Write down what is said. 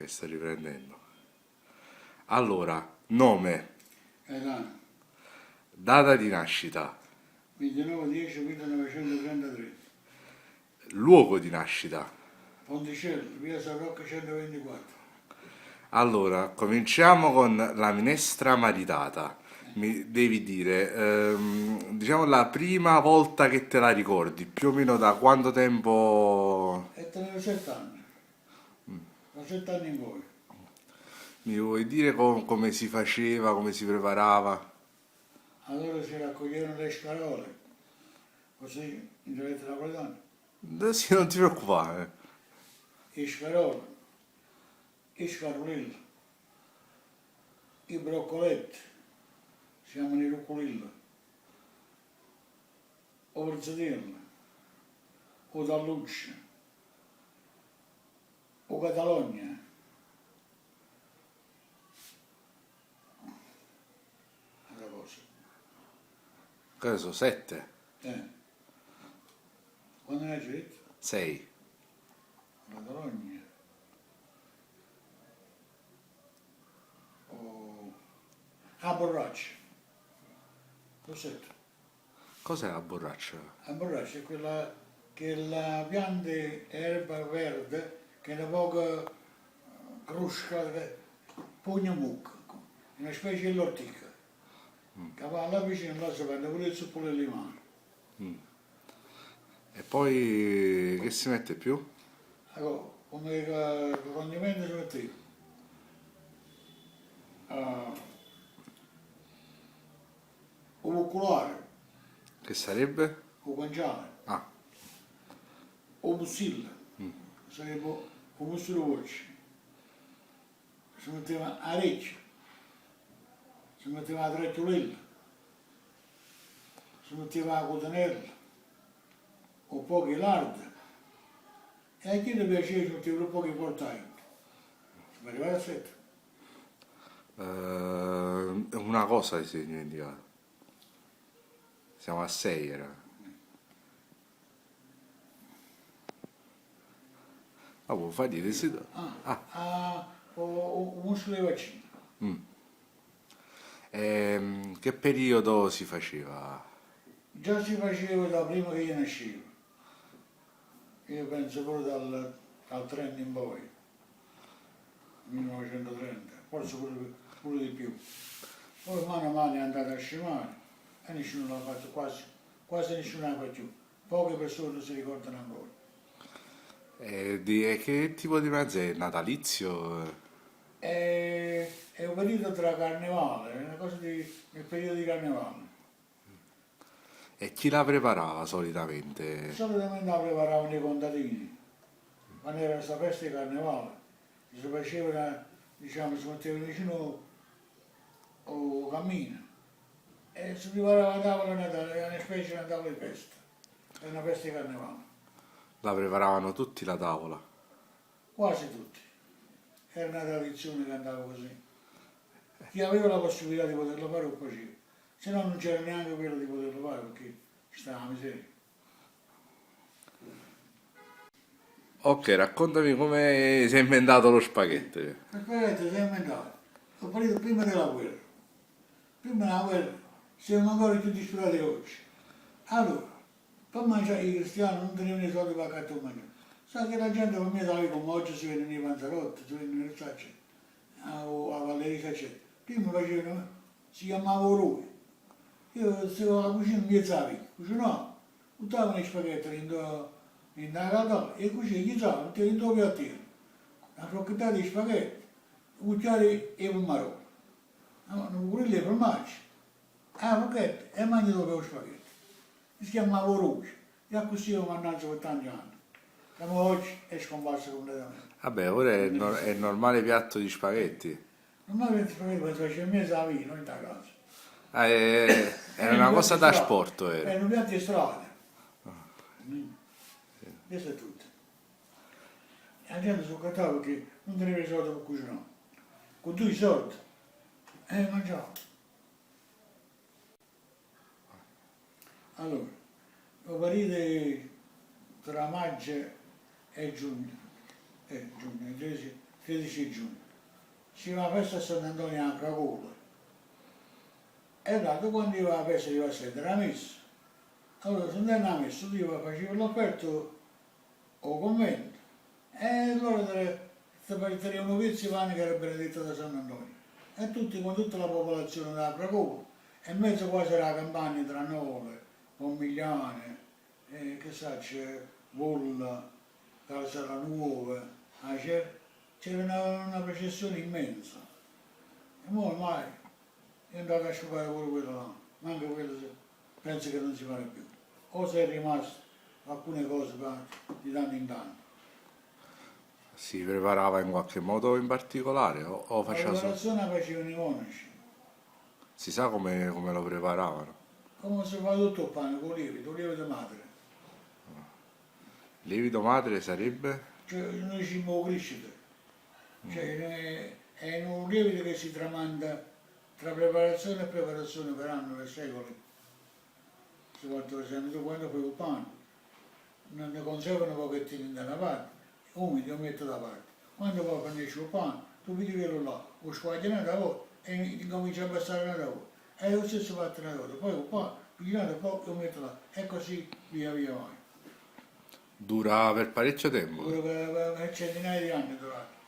Che sto riprendendo. Allora, nome, Elano, data di nascita, 29/10/1933, luogo di nascita. Ponticello, via San Rocco 124. Allora, cominciamo con la minestra maritata. Mi devi dire, diciamo la prima volta che te la ricordi, più o meno da quanto tempo E tenevo 7 anni, da 7 anni in poi. mi vuoi dire come si faceva, come si preparava? Allora si raccoglievano le scarole, così in dialetto napoletano, Sì, non ti preoccupare. i scarole, i scarolilli, i broccoletti, si chiamano i ruccolilli, o prezzatino, o talluccia, o catalogna, altra cosa. Che ne so, 7, Eh, quando ne hai detto? 6. Catalogna, o... a borraccia, cos'è? Cos'è la borraccia? La borraccia è quella che la pianta erba verde che da poco crusca, pugna mucca, una specie di ortica, che va là vicino là si prende pure il succo di limone. E poi che si mette più? Ecco, come condimento si mette o muscolare, Che sarebbe? o guanciale, Ah, o bussilla, sarebbe o bussolo voce. Si metteva arecchio, si metteva la trecciolella, si metteva la cotanella, o pochi larda. E a chi le piaceva ci metteva pochi portai. Si arrivava a 7. una cosa ti sei dimenticato. Siamo a 6 era. Ah, vuoi fare di desiderio? O muscolo di vaccino. Che periodo si faceva? Già si faceva da prima che io nascevo. Io penso pure dal 30 in poi, 1930, forse pure di più. Poi mano a mano è andata a scemare e nessuno l'ha fatto, quasi nessuno la fa più. Poche persone si ricordano ancora. E che tipo di mezzo è? Natalizio? È un periodo tra carnevale, è una cosa nel periodo di carnevale. E chi la preparava solitamente? Solitamente la preparavano i contadini, quando era questa festa di carnevale, si faceva, diciamo, si metteva vicino al cammino e si preparava la tavola Natale, era una specie di Natale di festa, è una festa di carnevale, La preparavano tutti la tavola. quasi tutti. Era una tradizione che andava così. Chi aveva la possibilità di poterlo fare lo faceva, se no non c'era neanche quello di poterlo fare perché ci stava la miseria. Ok, raccontami come si è inventato lo spaghetto. Aspetta, si è inventato. Ho partito prima della guerra. Prima della guerra siamo ancora più disperati oggi. Allora, per mangiare i cristiani non tenevano i soldi per accanto a mangiare. Sa che la gente per me stava come oggi si vede nei panzerotti, si vede nelle sacce, o a Valleria eccetera. Prima facevano, si chiamava Orui. Io stavo alla cucina miezzavi, cucinavo, buttavo gli spaghetti in casa e cucina, gli usavo, mettevo in due piattini. Una crocchettata di spaghetti, un cucchiaio e pomodoro. Non pure lì formaggi. Perché? E mangi dove lo spaghetti. Si chiamava Rouge. E così io mannaggia per tanti anni. Siamo oggi è scomparso completamente. Vabbè, ora è il normale piatto di spaghetti. Non mi avete spaghetti perché faceva mezzo a vino in casa. Ah, era una cosa da sport, era. Erano piatti strade. Questo è tutto. E la gente si accattava perché non teneva i soldi per cucinare. Con 2 soldi. Mangiavo. Allora, lo parite tra maggio e giugno, il 13 giugno. Si va a festa a Sant'Antonio a Cracovia. E dato quando io la festa arriva a sentire la messa. Allora, se andai a messa, io facevo l'offerto o convento. E loro tenevano pezzi di pane che era benedetto da Sant'Antonio. E tutti, con tutta la popolazione della Cracovia. E in mezzo quasi era la campagna tra Nove, Pomigliane, che sa, c'è Volla, Calzara Nuova, c'era una processione immensa. E mo ormai è andato a sciupare pure quello là, ma anche quello penso che non si farà più. O se è rimasto alcune cose di tanto in tanto. Si preparava in qualche modo in particolare o La faceva solo... preparazione la facevano i monaci, Si sa come lo preparavano? come si fa tutto il pane, con lievito di madre. Lievito madre sarebbe? Cioè noi cibo crescita, è un lievito che si tramanda tra preparazione e preparazione per anni, per secoli. Si fa per esempio, tu quando fai il pane, ne conservano un pochettino da una parte, umido lo metto da parte. Quando poi finisce il pane, tu vedi quello là, lo squagli una volta e comincia a passare una volta. E lo stesso fatto una volta, poi il pane, pigliato poi lo metto là, e così via via vai. Dura per parecchio tempo. Pure per centinaia di anni durato.